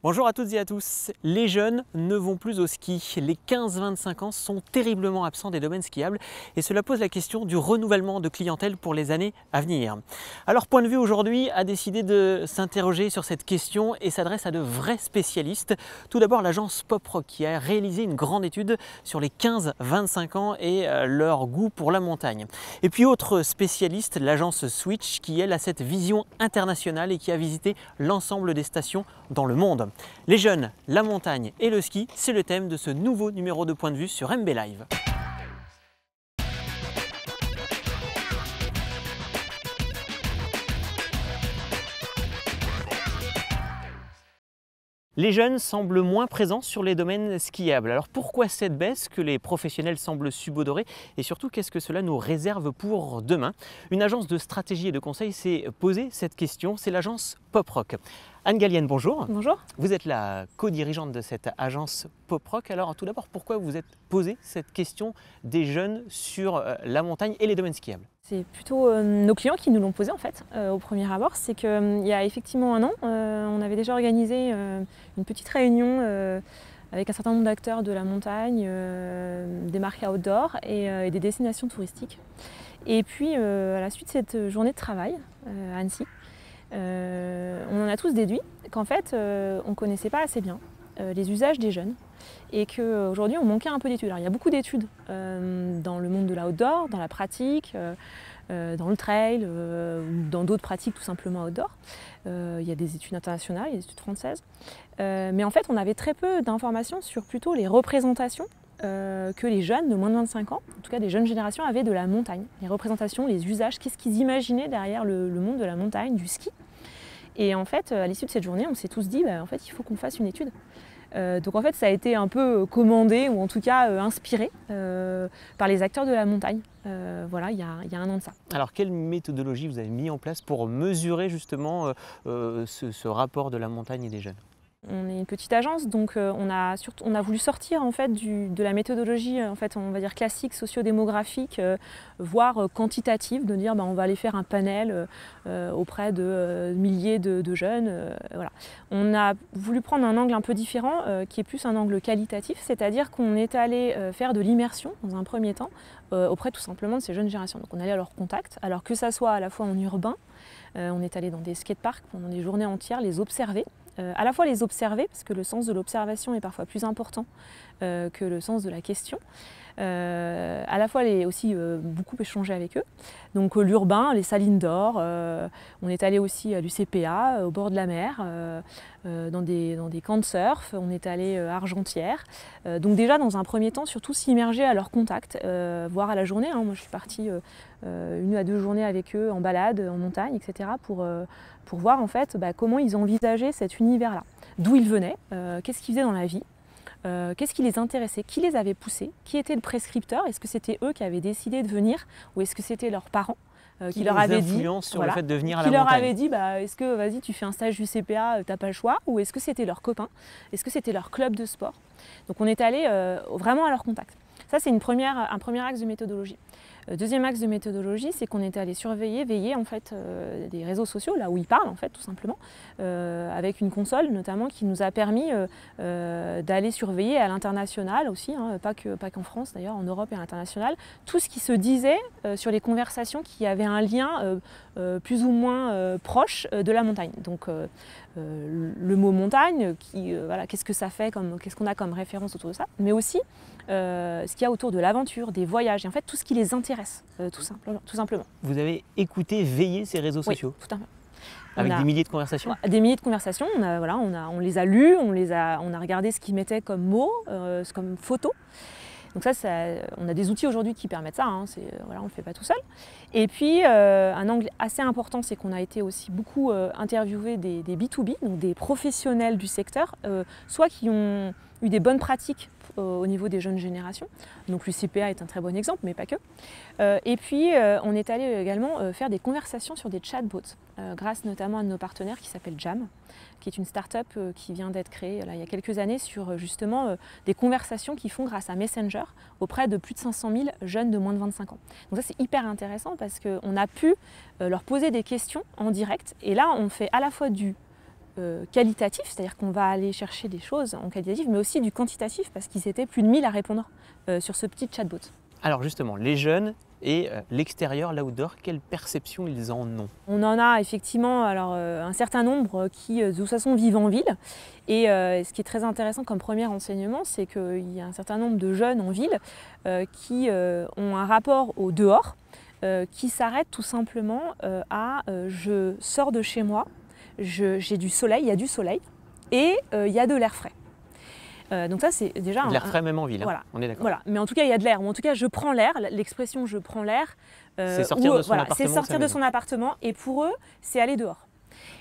Bonjour à toutes et à tous. Les jeunes ne vont plus au ski. Les 15-25 ans sont terriblement absents des domaines skiables et cela pose la question du renouvellement de clientèle pour les années à venir. Alors Point de vue aujourd'hui a décidé de s'interroger sur cette question et s'adresse à de vrais spécialistes. Tout d'abord l'agence Pop Rock qui a réalisé une grande étude sur les 15-25 ans et leur goût pour la montagne. Et puis autre spécialiste, l'agence Switch qui elle a cette vision internationale et qui a visité l'ensemble des stations dans le monde. Les jeunes, la montagne et le ski, c'est le thème de ce nouveau numéro de Point de vue sur MB Live. Les jeunes semblent moins présents sur les domaines skiables. Alors pourquoi cette baisse que les professionnels semblent subodorer et surtout qu'est-ce que cela nous réserve pour demain? Une agence de stratégie et de conseil s'est posé cette question, c'est l'agence Pop Rock. Anne Gallienne, bonjour. Bonjour. Vous êtes la co-dirigeante de cette agence Pop Rock. Alors tout d'abord, pourquoi vous êtes posé cette question des jeunes sur la montagne et les domaines skiables? C'est plutôt nos clients qui nous l'ont posé en fait au premier abord. C'est qu'il y a effectivement un an, on avait déjà organisé une petite réunion avec un certain nombre d'acteurs de la montagne, des marques outdoor et des destinations touristiques. Et puis à la suite de cette journée de travail à Annecy, on en a tous déduit qu'en fait on ne connaissait pas assez bien les usages des jeunes et qu'aujourd'hui on manquait un peu d'études. Alors, il y a beaucoup d'études dans le monde de l'outdoor, dans la pratique, dans le trail ou dans d'autres pratiques tout simplement outdoor. Il y a des études internationales, il y a des études françaises. Mais en fait on avait très peu d'informations sur plutôt les représentations que les jeunes de moins de 25 ans, en tout cas des jeunes générations, avaient de la montagne. Les représentations, les usages, qu'est-ce qu'ils imaginaient derrière le monde de la montagne, du ski. Et en fait, à l'issue de cette journée, on s'est tous dit, en fait, il faut qu'on fasse une étude. Donc en fait, ça a été un peu commandé, ou en tout cas inspiré par les acteurs de la montagne, voilà, il y a un an de ça. Alors quelle méthodologie vous avez mis en place pour mesurer justement ce rapport de la montagne et des jeunes? On est une petite agence, donc on a voulu sortir en fait de la méthodologie en fait, on va dire classique, sociodémographique, voire quantitative, de dire on va aller faire un panel auprès de milliers de jeunes. Voilà. On a voulu prendre un angle un peu différent, qui est plus un angle qualitatif, c'est-à-dire qu'on est allé faire de l'immersion dans un premier temps auprès tout simplement de ces jeunes générations. Donc on allait à leur contact, alors que ça soit à la fois en urbain, on est allé dans des skateparks pendant des journées entières, les observer. À la fois les observer, parce que le sens de l'observation est parfois plus important que le sens de la question. À la fois aussi beaucoup échanger avec eux. Donc l'urbain, les salines d'or, on est allé aussi à l'UCPA, au bord de la mer, dans des camps de surf, on est allé à Argentière. Donc déjà dans un premier temps, surtout s'immerger à leur contact, voire à la journée. Moi je suis partie 1 à 2 journées avec eux en balade, en montagne, etc. pour voir en fait comment ils envisageaient cet univers-là. D'où ils venaient, qu'est-ce qu'ils faisaient dans la vie. Qu'est-ce qui les intéressait, qui les avait poussés, qui était le prescripteur, est-ce que c'était eux qui avaient décidé de venir ou est-ce que c'était leurs parents qui leur avaient dit sur le fait de venir à la qui leur montagne. avaient dit est-ce que vas-y tu fais un stage du CPA, t'as pas le choix, ou est-ce que c'était leurs copains, est-ce que c'était leur club de sport. Donc on est allé vraiment à leur contact. Ça c'est un premier axe de méthodologie. Deuxième axe de méthodologie, c'est qu'on est allé surveiller, veiller en fait des réseaux sociaux, là où ils parlent en fait tout simplement, avec une console notamment qui nous a permis d'aller surveiller à l'international aussi, pas qu'en France d'ailleurs, en Europe et à l'international, tout ce qui se disait sur les conversations qui avaient un lien plus ou moins proche de la montagne. Donc le mot montagne, voilà, qu'est-ce que ça fait, qu'est-ce qu'on a comme référence autour de ça, mais aussi ce qu'il y a autour de l'aventure, des voyages, et en fait tout ce qui les intéresse, tout simplement. Vous avez écouté, veillé ces réseaux sociaux? Oui, tout à fait. Avec des milliers de conversations? Des milliers de conversations, on les a lues, on a regardé ce qu'ils mettaient comme mots, comme photos. Donc ça, on a des outils aujourd'hui qui permettent ça, on ne le fait pas tout seul. Et puis un angle assez important, c'est qu'on a été aussi beaucoup interviewé des B2B, donc des professionnels du secteur, soit qui ont eu des bonnes pratiques au niveau des jeunes générations. Donc l'UCPA est un très bon exemple, mais pas que. Et puis on est allé également faire des conversations sur des chatbots, grâce notamment à nos partenaires qui s'appelle Jam, qui est une start-up qui vient d'être créée là, il y a quelques années sur justement des conversations qu'ils font grâce à Messenger auprès de plus de 500 000 jeunes de moins de 25 ans. Donc ça c'est hyper intéressant parce qu'on a pu leur poser des questions en direct et là on fait à la fois du qualitatif, c'est-à-dire qu'on va aller chercher des choses en qualitatif, mais aussi du quantitatif, parce qu'ils étaient plus de 1000 à répondre sur ce petit chatbot. Alors justement, les jeunes et l'extérieur, l'outdoor, quelle perception ils en ont? On en a effectivement un certain nombre qui de toute façon vivent en ville. Et ce qui est très intéressant comme premier enseignement, c'est qu'il y a un certain nombre de jeunes en ville qui ont un rapport au dehors, qui s'arrête tout simplement à je sors de chez moi, j'ai du soleil, il y a du soleil et il y a de l'air frais. Donc ça c'est déjà de l'air frais même en ville, voilà, on est d'accord. Voilà, mais en tout cas il y a de l'air, ou en tout cas je prends l'air, l'expression je prends l'air, c'est sortir de son appartement. C'est sortir de son appartement et pour eux c'est aller dehors.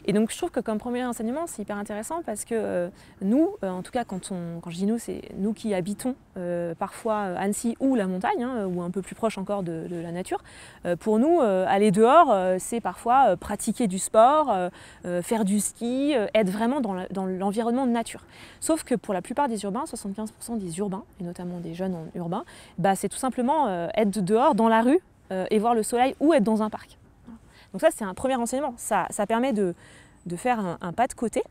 Et donc je trouve que comme premier enseignement c'est hyper intéressant parce que nous, en tout cas quand je dis nous, c'est nous qui habitons parfois Annecy ou la montagne, ou un peu plus proche encore de la nature. Pour nous, aller dehors, c'est parfois pratiquer du sport, faire du ski, être vraiment dans l'environnement de nature. Sauf que pour la plupart des urbains, 75% des urbains, et notamment des jeunes urbains, c'est tout simplement être dehors dans la rue et voir le soleil ou être dans un parc. Donc ça c'est un premier enseignement, ça permet de faire un pas de côté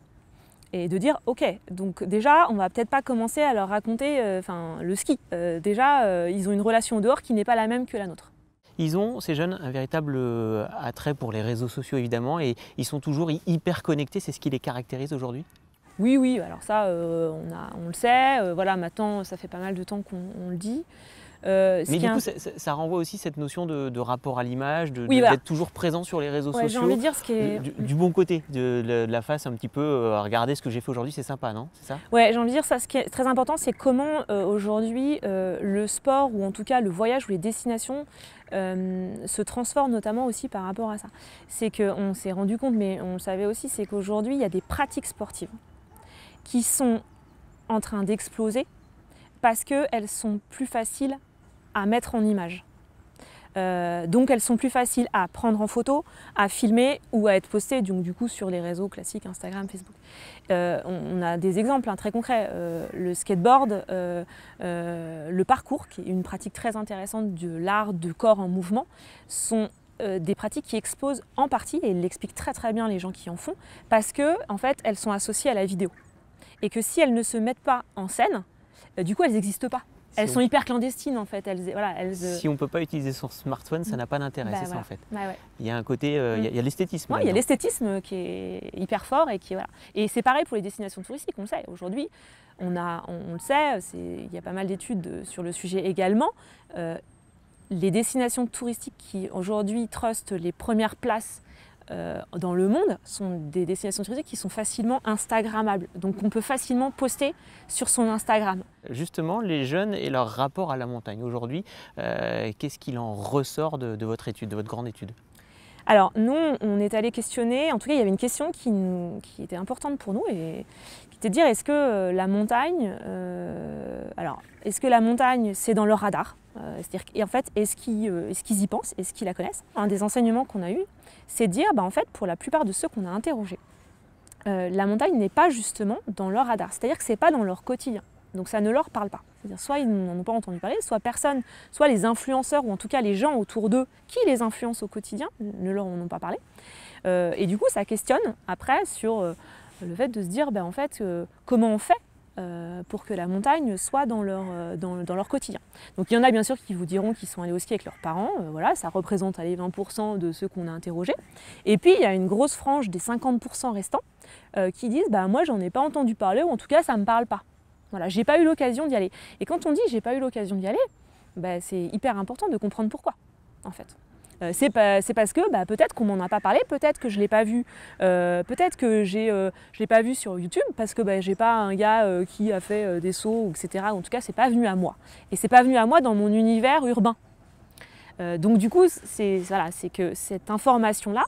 et de dire ok, donc déjà on va peut-être pas commencer à leur raconter le ski. Déjà ils ont une relation au dehors qui n'est pas la même que la nôtre. Ils ont, ces jeunes, un véritable attrait pour les réseaux sociaux évidemment et ils sont toujours hyper connectés, c'est ce qui les caractérise aujourd'hui? Oui, alors ça on le sait, voilà, maintenant ça fait pas mal de temps qu'on le dit. Mais du coup, ça renvoie aussi cette notion de rapport à l'image, d'être toujours présent sur les réseaux sociaux. J'ai envie de dire du bon côté, de la face un petit peu, regardez ce que j'ai fait aujourd'hui, c'est sympa, non? C'est ça? Ouais, j'ai envie de dire ça. Ce qui est très important, c'est comment aujourd'hui le sport, ou en tout cas le voyage ou les destinations, se transforment notamment aussi par rapport à ça. C'est qu'on s'est rendu compte, mais on le savait aussi, c'est qu'aujourd'hui, il y a des pratiques sportives qui sont en train d'exploser parce qu'elles sont plus faciles à mettre en image. Donc elles sont plus faciles à prendre en photo, à filmer ou à être postées du coup sur les réseaux classiques, Instagram, Facebook. On a des exemples très concrets. Le skateboard, le parcours, qui est une pratique très intéressante de l'art de corps en mouvement, sont des pratiques qui exposent en partie, et ils l'expliquent très très bien les gens qui en font, parce que en fait elles sont associées à la vidéo. Et que si elles ne se mettent pas en scène, du coup elles n'existent pas. Elles sont hyper clandestines en fait. Si on ne peut pas utiliser son smartphone, ça n'a pas d'intérêt, c'est ça en fait. Ouais. Il y a un côté, il y a l'esthétisme. Il y a l'esthétisme qui est hyper fort et voilà. Et c'est pareil pour les destinations touristiques, on le sait. Aujourd'hui, on le sait, il y a pas mal d'études sur le sujet également. Les destinations touristiques qui aujourd'hui trustent les premières places dans le monde sont des destinations touristiques qui sont facilement instagrammables. Donc on peut facilement poster sur son Instagram. Justement, les jeunes et leur rapport à la montagne aujourd'hui, qu'est-ce qu'il en ressort de votre étude, de votre grande étude? Alors nous, on est allé questionner, en tout cas il y avait une question qui était importante pour nous, et qui était de dire est-ce que la montagne, est-ce que la montagne c'est dans leur radar, c'est-à-dire, et en fait est-ce qu'ils y pensent, est-ce qu'ils la connaissent? Un des enseignements qu'on a eu, c'est de dire en fait pour la plupart de ceux qu'on a interrogés, la montagne n'est pas justement dans leur radar, c'est-à-dire que c'est pas dans leur quotidien. Donc ça ne leur parle pas. C'est-à-dire soit ils n'en ont pas entendu parler, soit les influenceurs ou en tout cas les gens autour d'eux qui les influencent au quotidien ne leur en ont pas parlé. Et du coup ça questionne après sur le fait de se dire en fait comment on fait pour que la montagne soit dans leur quotidien. Donc il y en a bien sûr qui vous diront qu'ils sont allés au ski avec leurs parents, voilà, ça représente 20% de ceux qu'on a interrogés. Et puis il y a une grosse frange des 50% restants qui disent moi j'en ai pas entendu parler, ou en tout cas ça me parle pas. Voilà, j'ai pas eu l'occasion d'y aller. Et quand on dit j'ai pas eu l'occasion d'y aller, c'est hyper important de comprendre pourquoi, en fait. C'est parce que peut-être qu'on m'en a pas parlé, peut-être que je l'ai pas vu, peut-être que je l'ai pas vu sur YouTube, parce que j'ai pas un gars qui a fait des sauts, etc. En tout cas, c'est pas venu à moi. Et c'est pas venu à moi dans mon univers urbain. Donc du coup, c'est que cette information-là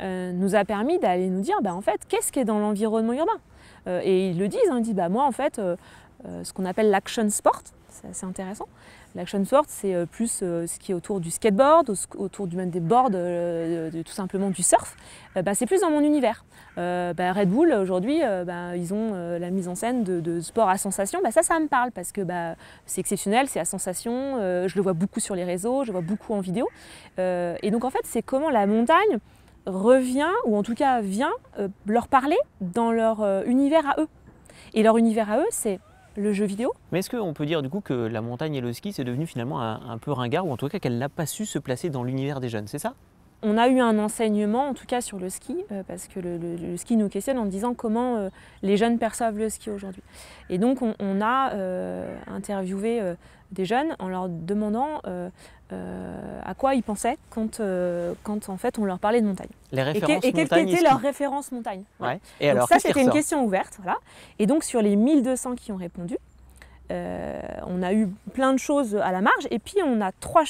nous a permis d'aller nous dire, en fait, qu'est-ce qui est dans l'environnement urbain? Et ils le disent, ils disent moi en fait, ce qu'on appelle l'action sport, c'est assez intéressant. L'action sport, c'est plus ce qui est autour du skateboard, autour même des boards, tout simplement du surf. C'est plus dans mon univers. Red Bull, aujourd'hui, ils ont la mise en scène de sport à sensation. Ça me parle parce que c'est exceptionnel, c'est à sensation. Je le vois beaucoup sur les réseaux, je le vois beaucoup en vidéo. Et donc en fait, c'est comment la montagne revient, ou en tout cas vient, leur parler dans leur univers à eux. Et leur univers à eux, c'est le jeu vidéo. Mais est-ce qu'on peut dire du coup que la montagne et le ski, c'est devenu finalement un peu ringard, ou en tout cas qu'elle n'a pas su se placer dans l'univers des jeunes, c'est ça? On a eu un enseignement, en tout cas sur le ski, parce que le ski nous questionne en disant comment les jeunes perçoivent le ski aujourd'hui. Et donc on a interviewé des jeunes en leur demandant à quoi ils pensaient quand en fait on leur parlait de montagne. Les références et quelles montagne étaient et leurs ski. références montagne. Ouais. Et donc alors, ça qu'est-ce qui c'était une ressort? question ouverte. Voilà. Et donc sur les 1200 qui ont répondu, on a eu plein de choses à la marge, et puis on a trois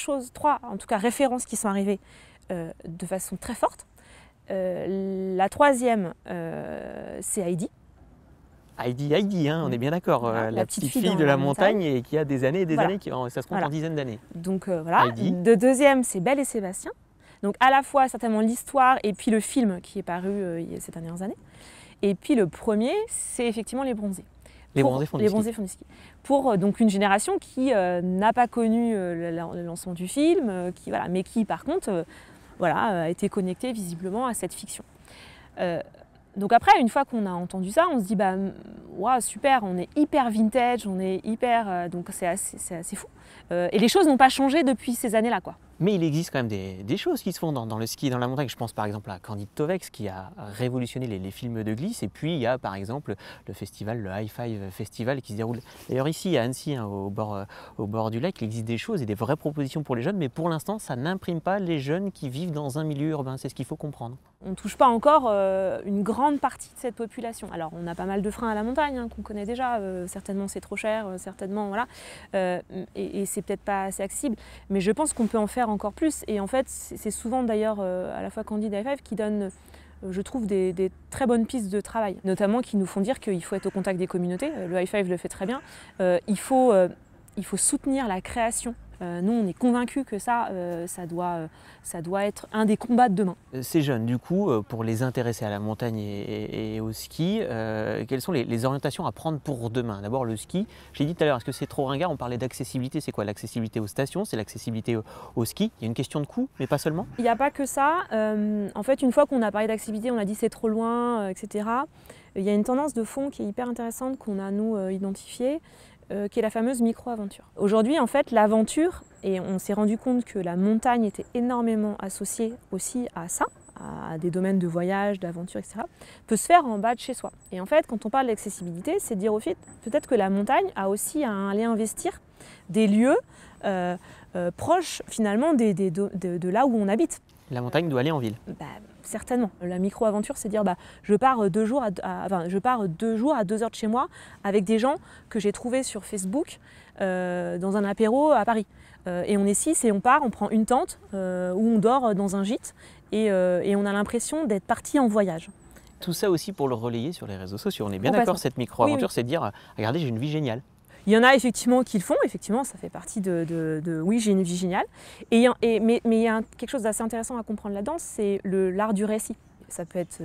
en tout cas références qui sont arrivées de façon très forte. La troisième, c'est Heidi. Heidi, hein, on est bien d'accord, Voilà, la petite fille de la montagne et qui a des années et des Voilà. années, ça se compte Voilà. en dizaines d'années. Donc voilà. Heidi. Le deuxième, c'est Belle et Sébastien. Donc à la fois certainement l'histoire et puis le film qui est paru ces dernières années. Et puis le premier, c'est effectivement Les Bronzés. Les Bronzés font du ski. Pour donc une génération qui n'a pas connu le lancement du film, mais qui par contre a été connectée visiblement à cette fiction. Donc après, une fois qu'on a entendu ça, on se dit wow, super, on est hyper vintage, on est hyper, donc c'est assez fou. Et les choses n'ont pas changé depuis ces années-là, quoi. Mais il existe quand même des choses qui se font dans le ski et dans la montagne. Je pense par exemple à Candide Tovex qui a révolutionné les films de glisse. Et puis il y a par exemple le festival, le High Five Festival qui se déroule d'ailleurs ici à Annecy, hein, au bord du lac. Il existe des choses et des vraies propositions pour les jeunes, mais pour l'instant ça n'imprime pas les jeunes qui vivent dans un milieu urbain. C'est ce qu'il faut comprendre. On ne touche pas encore une grande partie de cette population. Alors on a pas mal de freins à la montagne hein, qu'on connaît déjà. Certainement c'est trop cher, certainement voilà. Et c'est peut-être pas assez accessible. Mais je pense qu'on peut en faire encore plus. Et en fait, c'est souvent d'ailleurs à la fois Candide et High-Five qui donnent, je trouve, des très bonnes pistes de travail. Notamment qui nous font dire qu'il faut être au contact des communautés. Le High-Five le fait très bien. Il faut soutenir la création. Nous, on est convaincus que ça doit être un des combats de demain. Ces jeunes, du coup, pour les intéresser à la montagne et au ski, quelles sont les orientations à prendre pour demain? D'abord, le ski. J'ai dit tout à l'heure, est-ce que c'est trop ringard? On parlait d'accessibilité. C'est quoi l'accessibilité aux stations? C'est l'accessibilité au ski? Il y a une question de coût, mais pas seulement? Il n'y a pas que ça. En fait, une fois qu'on a parlé d'accessibilité, on a dit c'est trop loin, etc. Il y a une tendance de fond qui est hyper intéressante qu'on a, nous, identifiée. Qui est la fameuse micro-aventure. Aujourd'hui, en fait, l'aventure, et on s'est rendu compte que la montagne était énormément associée aussi à ça, à des domaines de voyage, d'aventure, etc., peut se faire en bas de chez soi. Et en fait, quand on parle d'accessibilité, c'est de dire au fait, peut-être que la montagne a aussi à aller investir des lieux proches, finalement, de là où on habite. La montagne doit aller en ville. Certainement. La micro-aventure, c'est dire je pars 2 jours à 2 heures de chez moi avec des gens que j'ai trouvés sur Facebook dans un apéro à Paris. Et on est 6 et on part, on prend une tente où on dort dans un gîte et on a l'impression d'être parti en voyage. Tout ça aussi pour le relayer sur les réseaux sociaux. On est bien d'accord, cette micro-aventure, oui. C'est de dire regardez, j'ai une vie géniale. Il y en a effectivement qui le font, effectivement, ça fait partie de oui, j'ai une vie géniale. Mais il y a quelque chose d'assez intéressant à comprendre là-dedans, c'est l'art du récit. Ça peut être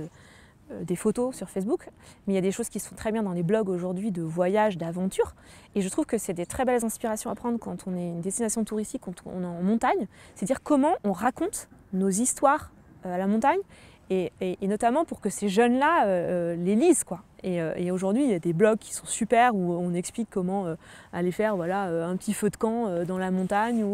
des photos sur Facebook, mais il y a des choses qui sont très bien dans les blogs aujourd'hui de voyage, d'aventure. Et je trouve que c'est des très belles inspirations à prendre quand on est une destination touristique, quand on est en montagne. C'est dire comment on raconte nos histoires à la montagne, et notamment pour que ces jeunes-là les lisent, quoi. Et aujourd'hui, il y a des blogs qui sont super où on explique comment aller faire un petit feu de camp dans la montagne.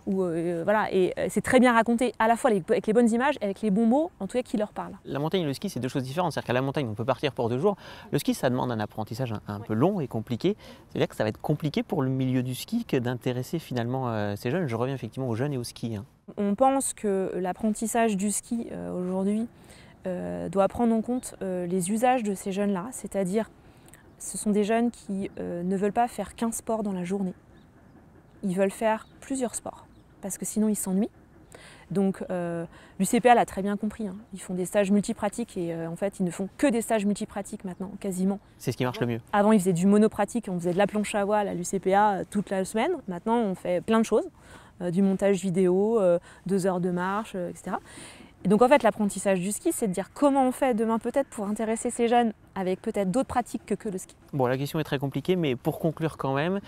Voilà. Et c'est très bien raconté, à la fois avec les bonnes images et avec les bons mots, en tout cas qui leur parlent. La montagne et le ski, c'est deux choses différentes. C'est-à-dire qu'à la montagne, on peut partir pour 2 jours. Le ski, ça demande un apprentissage un peu long et compliqué. C'est-à-dire que ça va être compliqué pour le milieu du ski que d'intéresser finalement ces jeunes. Je reviens effectivement aux jeunes et au ski. On pense que l'apprentissage du ski aujourd'hui doit prendre en compte les usages de ces jeunes-là, c'est-à-dire ce sont des jeunes qui ne veulent pas faire qu'un sport dans la journée. Ils veulent faire plusieurs sports, parce que sinon ils s'ennuient. Donc l'UCPA l'a très bien compris, hein. Ils font des stages multipratiques et en fait ils ne font que des stages multipratiques maintenant, quasiment. C'est ce qui marche le mieux. Avant ils faisaient du monopratique, on faisait de la planche à voile à l'UCPA toute la semaine. Maintenant on fait plein de choses, du montage vidéo, 2 heures de marche, etc. Et donc en fait l'apprentissage du ski, c'est de dire comment on fait demain peut-être pour intéresser ces jeunes avec peut-être d'autres pratiques que le ski. Bon, la question est très compliquée, mais pour conclure quand même,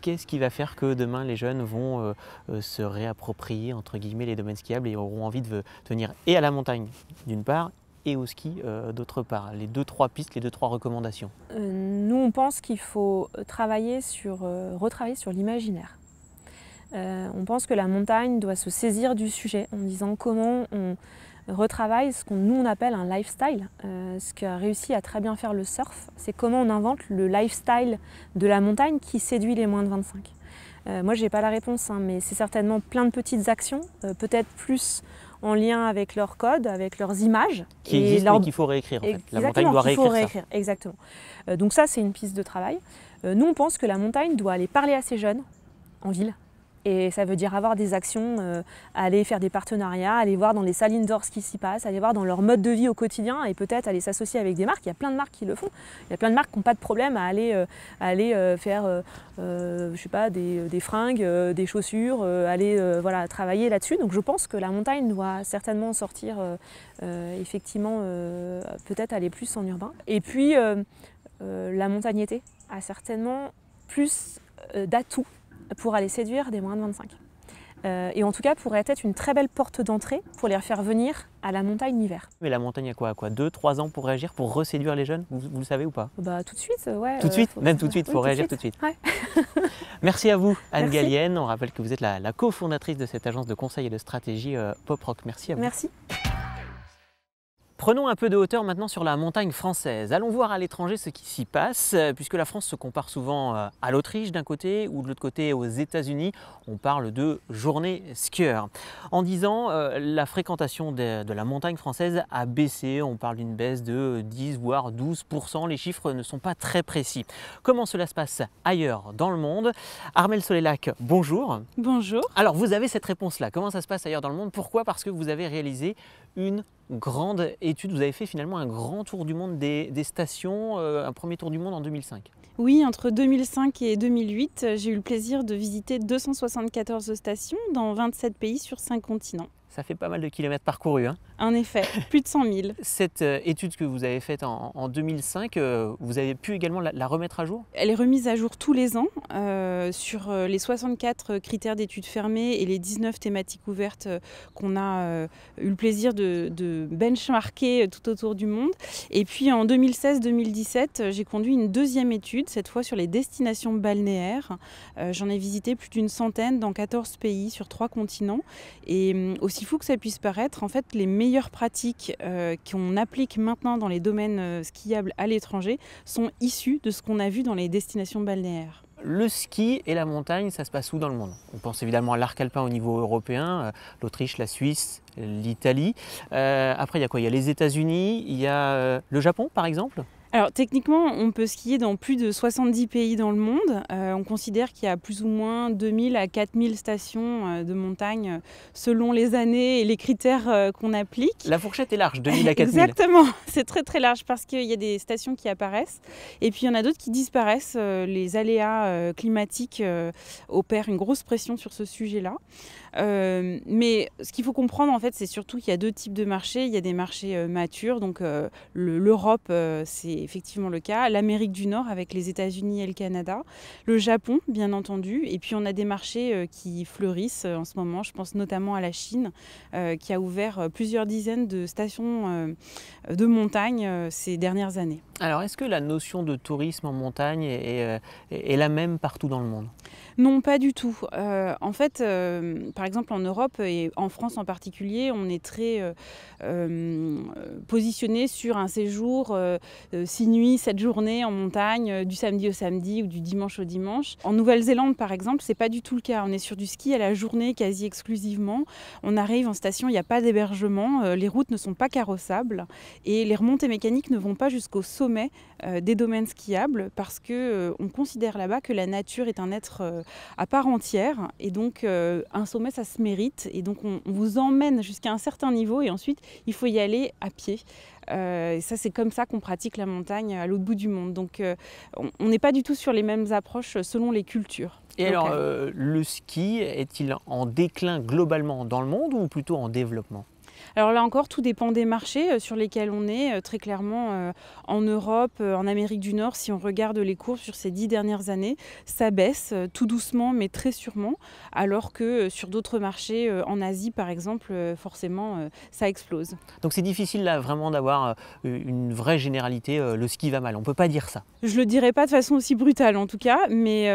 qu'est-ce qui va faire que demain les jeunes vont se réapproprier entre guillemets les domaines skiables et auront envie de venir et à la montagne d'une part et au ski d'autre part? Les 2-3 pistes, les 2-3 recommandations. Nous on pense qu'il faut retravailler sur l'imaginaire. On pense que la montagne doit se saisir du sujet en disant comment on retravaille ce nous on appelle un lifestyle. Ce qu'a réussi à très bien faire le surf, c'est comment on invente le lifestyle de la montagne qui séduit les moins de 25. Moi j'ai pas la réponse, mais c'est certainement plein de petites actions, peut-être plus en lien avec leur code, avec leurs images. Qui existent mais qu'il faut réécrire en fait. La montagne doit réécrire ça. Exactement. Donc ça c'est une piste de travail. Nous on pense que la montagne doit aller parler à ces jeunes en ville. Et ça veut dire avoir des actions, aller faire des partenariats, aller voir dans les salles indoor ce qui s'y passe, aller voir dans leur mode de vie au quotidien et peut-être aller s'associer avec des marques. Il y a plein de marques qui le font. Il y a plein de marques qui n'ont pas de problème à aller faire je sais pas, des fringues, des chaussures, voilà, travailler là-dessus. Donc je pense que la montagne doit certainement sortir, effectivement, peut-être aller plus en urbain. Et puis la montagnité a certainement plus d'atouts pour aller séduire des moins de 25. Et en tout cas, pourrait être une très belle porte d'entrée pour les faire venir à la montagne l'hiver. Mais la montagne a quoi 2-3 ans pour réagir, pour reséduire les jeunes? Vous le savez ou pas? Bah, tout de suite, ouais. Tout de suite? Même tout de suite, il faut réagir tout de suite. Ouais. Merci à vous, Anne Gallienne. On rappelle que vous êtes la cofondatrice de cette agence de conseil et de stratégie Pop Rock. Merci à vous. Merci. Prenons un peu de hauteur maintenant sur la montagne française. Allons voir à l'étranger ce qui s'y passe, puisque la France se compare souvent à l'Autriche d'un côté ou de l'autre côté aux États-Unis. On parle de journée skieur. En 10 ans, la fréquentation de la montagne française a baissé. On parle d'une baisse de 10 voire 12%. Les chiffres ne sont pas très précis. Comment cela se passe ailleurs dans le monde? Armelle Solélac, bonjour. Bonjour. Alors vous avez cette réponse-là. Comment ça se passe ailleurs dans le monde? Pourquoi? Parce que vous avez réalisé une grande étude. Vous avez fait finalement un grand tour du monde des stations, un premier tour du monde en 2005. Oui, entre 2005 et 2008, j'ai eu le plaisir de visiter 274 stations dans 27 pays sur 5 continents. Ça fait pas mal de kilomètres parcourus. Hein. En effet, plus de 100 000. Cette étude que vous avez faite en 2005, vous avez pu également la remettre à jour? Elle est remise à jour tous les ans sur les 64 critères d'études fermées et les 19 thématiques ouvertes qu'on a eu le plaisir de benchmarker tout autour du monde. Et puis en 2016-2017, j'ai conduit une deuxième étude, cette fois sur les destinations balnéaires. J'en ai visité plus d'une centaine dans 14 pays sur 3 continents. Et aussi fou que ça puisse paraître, en fait, les meilleures pratiques qu'on applique maintenant dans les domaines skiables à l'étranger sont issues de ce qu'on a vu dans les destinations balnéaires. Le ski et la montagne, ça se passe où dans le monde? On pense évidemment à l'arc alpin au niveau européen, l'Autriche, la Suisse, l'Italie. Après, il y a quoi? Il y a les États-Unis, il y a le Japon par exemple? Alors techniquement, on peut skier dans plus de 70 pays dans le monde. On considère qu'il y a plus ou moins 2000 à 4000 stations de montagne selon les années et les critères qu'on applique. La fourchette est large, 2000 à 4000. Exactement, c'est très très large parce qu'il y a des stations qui apparaissent et puis il y en a d'autres qui disparaissent. Les aléas climatiques opèrent une grosse pression sur ce sujet-là. Mais ce qu'il faut comprendre en fait, c'est surtout qu'il y a deux types de marchés. Il y a des marchés matures, donc l'Europe c'est effectivement le cas, l'Amérique du Nord avec les États-Unis et le Canada, le Japon bien entendu, et puis on a des marchés qui fleurissent en ce moment. Je pense notamment à la Chine qui a ouvert plusieurs dizaines de stations de montagne ces dernières années. Alors est-ce que la notion de tourisme en montagne est la même partout dans le monde? Non, pas du tout. En fait, par exemple en Europe et en France en particulier, on est très positionné sur un séjour 6 nuits, 7 journées en montagne, du samedi au samedi ou du dimanche au dimanche. En Nouvelle-Zélande, par exemple, c'est pas du tout le cas. On est sur du ski à la journée quasi exclusivement. On arrive en station, il n'y a pas d'hébergement, les routes ne sont pas carrossables et les remontées mécaniques ne vont pas jusqu'au sommet des domaines skiables parce qu'on considère là-bas que la nature est un être à part entière et donc un sommet ça se mérite et donc on vous emmène jusqu'à un certain niveau et ensuite il faut y aller à pied. Et ça c'est comme ça qu'on pratique la montagne à l'autre bout du monde. Donc on n'est pas du tout sur les mêmes approches selon les cultures. Et alors le ski est-il en déclin globalement dans le monde ou plutôt en développement? Alors là encore, tout dépend des marchés sur lesquels on est. Très clairement, en Europe, en Amérique du Nord, si on regarde les courbes sur ces 10 dernières années, ça baisse tout doucement, mais très sûrement, alors que sur d'autres marchés, en Asie par exemple, forcément, ça explose. Donc c'est difficile là vraiment d'avoir une vraie généralité, le ski va mal, on ne peut pas dire ça. Je ne le dirais pas de façon aussi brutale en tout cas, mais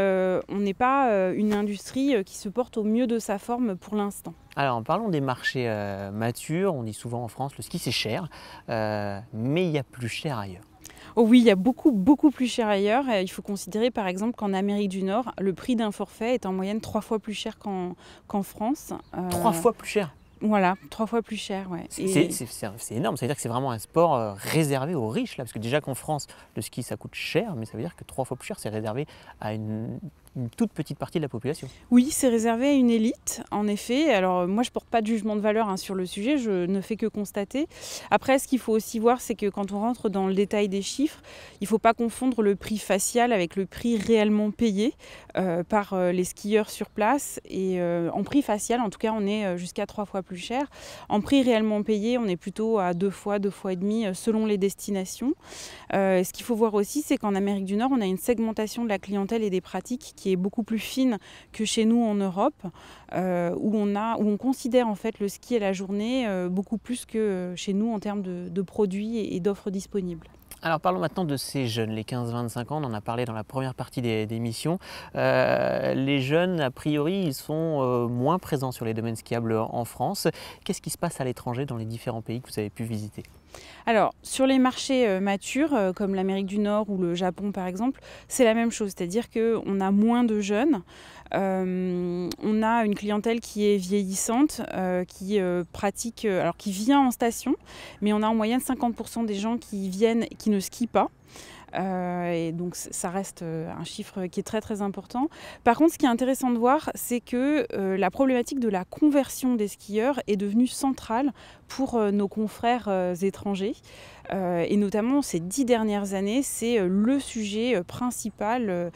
on n'est pas une industrie qui se porte au mieux de sa forme pour l'instant. Alors parlons des marchés matures, on dit souvent en France le ski c'est cher, mais il y a plus cher ailleurs. Oh oui, il y a beaucoup plus cher ailleurs. Il faut considérer par exemple qu'en Amérique du Nord, le prix d'un forfait est en moyenne 3 fois plus cher qu'en France. 3 fois plus cher? Voilà, 3 fois plus cher, ouais. C'est énorme, ça veut dire que c'est vraiment un sport réservé aux riches là, parce que déjà qu'en France le ski ça coûte cher, mais ça veut dire que 3 fois plus cher c'est réservé à une toute petite partie de la population. Oui, c'est réservé à une élite, en effet. Alors moi je ne porte pas de jugement de valeur sur le sujet, je ne fais que constater. Après, ce qu'il faut aussi voir, c'est que quand on rentre dans le détail des chiffres, il ne faut pas confondre le prix facial avec le prix réellement payé par les skieurs sur place. Et en prix facial, en tout cas, on est jusqu'à 3 fois plus cher. En prix réellement payé, on est plutôt à 2 fois et demi selon les destinations. Ce qu'il faut voir aussi, c'est qu'en Amérique du Nord, on a une segmentation de la clientèle et des pratiques qui est beaucoup plus fine que chez nous en Europe, où on considère en fait le ski et la journée beaucoup plus que chez nous en termes de produits et d'offres disponibles. Alors parlons maintenant de ces jeunes, les 15-25 ans, on en a parlé dans la première partie des missions. Les jeunes, a priori, ils sont moins présents sur les domaines skiables en France. Qu'est-ce qui se passe à l'étranger dans les différents pays que vous avez pu visiter ? Alors, sur les marchés matures, comme l'Amérique du Nord ou le Japon par exemple, c'est la même chose, c'est-à-dire qu'on a moins de jeunes, on a une clientèle qui est vieillissante, qui pratique, alors qui vient en station, mais on a en moyenne 50% des gens qui viennent et qui ne skient pas. Et donc ça reste un chiffre qui est très très important. Par contre, ce qui est intéressant de voir, c'est que la problématique de la conversion des skieurs est devenue centrale pour nos confrères étrangers. Et notamment ces 10 dernières années, c'est le sujet principal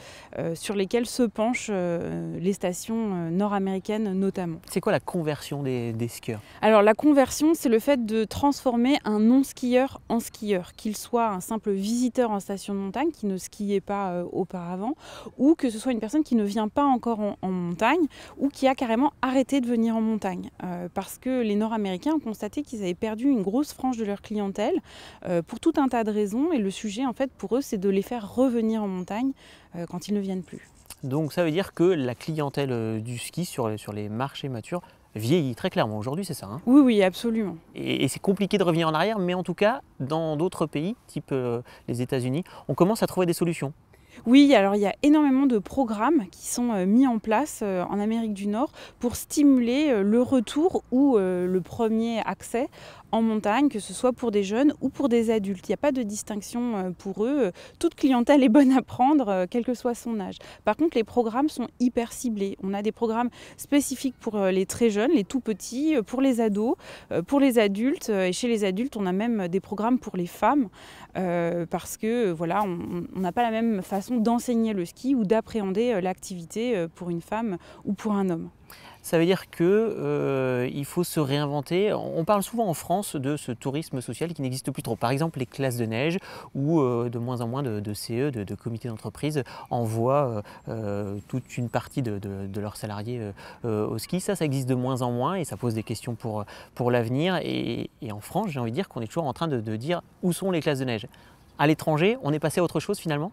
sur lesquels se penchent les stations nord-américaines notamment. C'est quoi la conversion des skieurs ? Alors la conversion, c'est le fait de transformer un non-skieur en skieur, qu'il soit un simple visiteur en station de montagne qui ne skiait pas auparavant, ou que ce soit une personne qui ne vient pas encore en montagne, ou qui a carrément arrêté de venir en montagne. Parce que les Nord-Américains ont constaté qu'ils avaient perdu une grosse frange de leur clientèle, pour tout un tas de raisons, et le sujet en fait pour eux c'est de les faire revenir en montagne quand ils ne viennent plus. Donc ça veut dire que la clientèle du ski sur les marchés matures vieillit très clairement aujourd'hui, c'est ça hein ? Oui, absolument. Et c'est compliqué de revenir en arrière, mais en tout cas dans d'autres pays, type les États-Unis, on commence à trouver des solutions. Oui, alors il y a énormément de programmes qui sont mis en place en Amérique du Nord pour stimuler le retour ou le premier accès en montagne, que ce soit pour des jeunes ou pour des adultes. Il n'y a pas de distinction pour eux. Toute clientèle est bonne à prendre, quel que soit son âge. Par contre, les programmes sont hyper ciblés. On a des programmes spécifiques pour les très jeunes, les tout petits, pour les ados, pour les adultes. Et chez les adultes, on a même des programmes pour les femmes parce que voilà, on n'a pas la même façon d'enseigner le ski ou d'appréhender l'activité pour une femme ou pour un homme. Ça veut dire qu'il faut se réinventer. On parle souvent en France de ce tourisme social qui n'existe plus trop. Par exemple, les classes de neige ou de moins en moins de CE, de comités d'entreprise, envoient toute une partie de leurs salariés au ski. Ça existe de moins en moins et ça pose des questions pour l'avenir. Et en France, j'ai envie de dire qu'on est toujours en train de dire où sont les classes de neige. À l'étranger, on est passé à autre chose finalement ?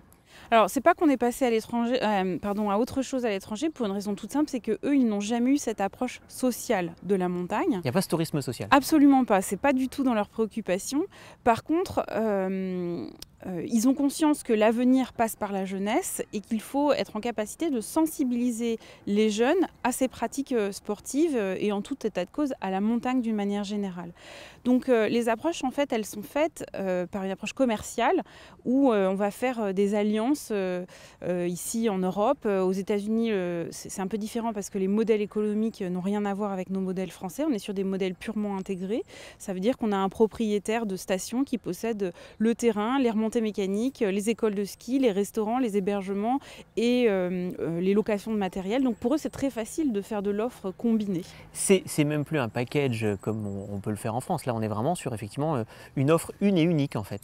Alors, c'est pas qu'on est passé à autre chose à l'étranger pour une raison toute simple, c'est qu'eux, ils n'ont jamais eu cette approche sociale de la montagne. Il n'y a pas ce tourisme social ? Absolument pas, c'est pas du tout dans leurs préoccupations. Par contre, ils ont conscience que l'avenir passe par la jeunesse et qu'il faut être en capacité de sensibiliser les jeunes à ces pratiques sportives et en tout état de cause à la montagne d'une manière générale. Donc les approches, en fait, elles sont faites par une approche commerciale où on va faire des alliances ici en Europe. Aux États-Unis, c'est un peu différent parce que les modèles économiques n'ont rien à voir avec nos modèles français. On est sur des modèles purement intégrés. Ça veut dire qu'on a un propriétaire de station qui possède le terrain, les remontées remontées mécaniques, les écoles de ski, les restaurants, les hébergements et les locations de matériel. Donc pour eux, c'est très facile de faire de l'offre combinée. C'est même plus un package comme on peut le faire en France. Là, on est vraiment sur effectivement une offre une et unique en fait.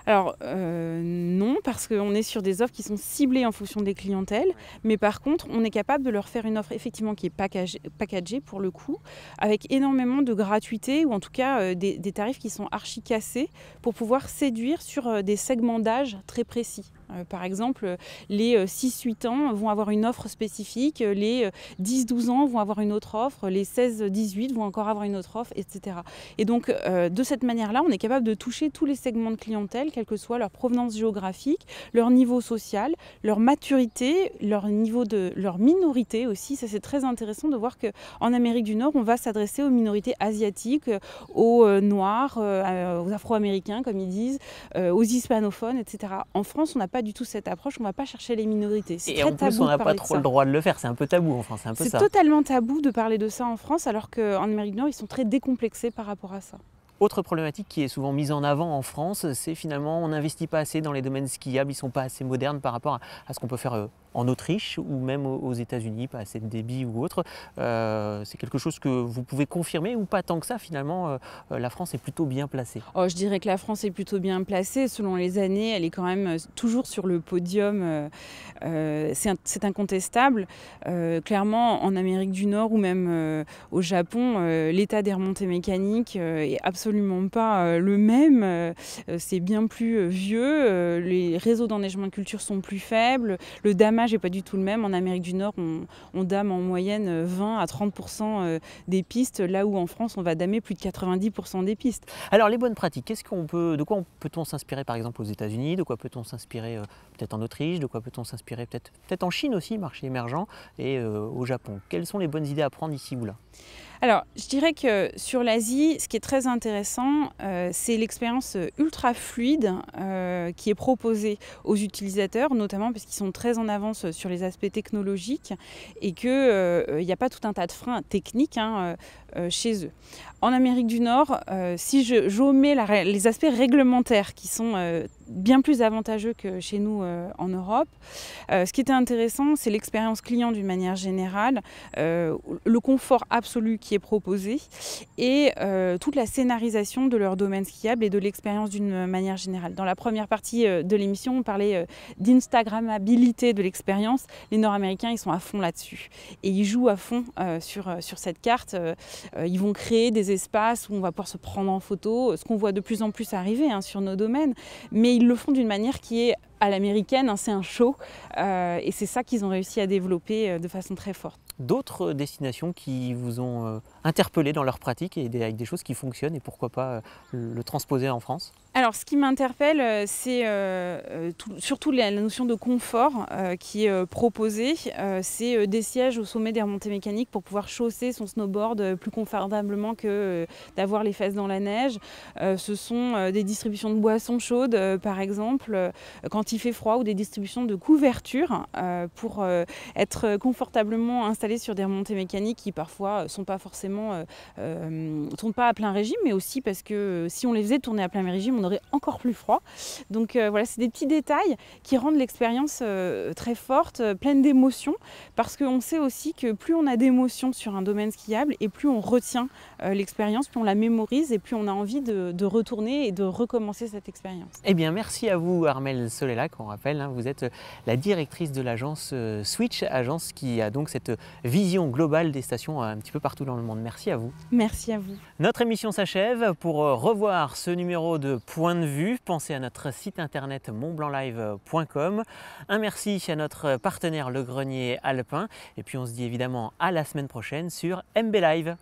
Alors non, parce qu'on est sur des offres qui sont ciblées en fonction des clientèles, mais par contre, on est capable de leur faire une offre effectivement qui est packagée pour le coup, avec énormément de gratuité ou en tout cas des tarifs qui sont archi cassés pour pouvoir séduire sur des segments d'âge très précis. Par exemple, les 6-8 ans vont avoir une offre spécifique, les 10-12 ans vont avoir une autre offre, les 16-18 vont encore avoir une autre offre, etc. Et donc, de cette manière-là, on est capable de toucher tous les segments de clientèle, quelle que soit leur provenance géographique, leur niveau social, leur maturité, leur niveau de leur minorité aussi. Ça, c'est très intéressant de voir qu'en Amérique du Nord, on va s'adresser aux minorités asiatiques, aux Noirs, aux Afro-Américains, comme ils disent, aux hispanophones, etc. En France, on n'a pas du tout cette approche, on ne va pas chercher les minorités. Et en plus, on n'a pas trop le droit de le faire, c'est un peu tabou en France, c'est un peu ça. C'est totalement tabou de parler de ça en France, alors qu'en Amérique du Nord, ils sont très décomplexés par rapport à ça. Autre problématique qui est souvent mise en avant en France, c'est finalement on n'investit pas assez dans les domaines skiables, ils ne sont pas assez modernes par rapport à ce qu'on peut faire en Autriche ou même aux États-Unis, pas assez de débit ou autre. C'est quelque chose que vous pouvez confirmer ou pas tant que ça finalement, la France est plutôt bien placée? Je dirais que la France est plutôt bien placée. Selon les années, elle est quand même toujours sur le podium. C'est incontestable. Clairement, en Amérique du Nord ou même au Japon, l'état des remontées mécaniques est absolument pas le même. C'est bien plus vieux. Les réseaux d'enneigement de culture sont plus faibles. Le damage n'est pas du tout le même. En Amérique du Nord, on dame en moyenne 20 à 30% des pistes, là où en France, on va damer plus de 90% des pistes. Alors les bonnes pratiques, de quoi peut-on s'inspirer par exemple aux États-Unis? De quoi peut-on s'inspirer peut-être en Autriche? De quoi peut-on s'inspirer peut-être en Chine aussi, marché émergent, et au Japon? Quelles sont les bonnes idées à prendre ici ou là? Alors, je dirais que sur l'Asie, ce qui est très intéressant, c'est l'expérience ultra fluide qui est proposée aux utilisateurs, notamment parce qu'ils sont très en avance sur les aspects technologiques et qu'il n'y a pas tout un tas de freins techniques chez eux. En Amérique du Nord, si j'omets les aspects réglementaires qui sont bien plus avantageux que chez nous en Europe, ce qui était intéressant, c'est l'expérience client d'une manière générale, le confort absolu qui est proposé et toute la scénarisation de leur domaine skiable et de l'expérience d'une manière générale. Dans la première partie de l'émission, on parlait d'instagrammabilité de l'expérience. Les Nord-Américains, ils sont à fond là-dessus et ils jouent à fond sur cette carte. Ils vont créer des espaces où on va pouvoir se prendre en photo, ce qu'on voit de plus en plus arriver sur nos domaines, mais ils le font d'une manière qui est à l'américaine, c'est un show et c'est ça qu'ils ont réussi à développer de façon très forte. D'autres destinations qui vous ont interpellé dans leur pratique et avec des choses qui fonctionnent et pourquoi pas le transposer en France? Alors, ce qui m'interpelle, c'est surtout la notion de confort qui est proposée. C'est des sièges au sommet des remontées mécaniques pour pouvoir chausser son snowboard plus confortablement que d'avoir les fesses dans la neige. Ce sont des distributions de boissons chaudes, par exemple, quand il fait froid, ou des distributions de couvertures pour être confortablement installés sur des remontées mécaniques qui parfois ne sont pas forcément tournent pas à plein régime, mais aussi parce que si on les faisait tourner à plein régime, on aurait encore plus froid. Donc voilà, c'est des petits détails qui rendent l'expérience très forte, pleine d'émotions, parce qu'on sait aussi que plus on a d'émotions sur un domaine skiable et plus on retient l'expérience, plus on la mémorise et plus on a envie de retourner et de recommencer cette expérience. Eh bien, merci à vous Armelle Solellac, on rappelle, vous êtes la directrice de l'agence Switch, agence qui a donc cette vision globale des stations un petit peu partout dans le monde. Merci à vous. Merci à vous. Notre émission s'achève. Pour revoir ce numéro de Point de vue, pensez à notre site internet montblanclive.com. Un merci à notre partenaire Le Grenier Alpin. Et puis on se dit évidemment à la semaine prochaine sur MB Live.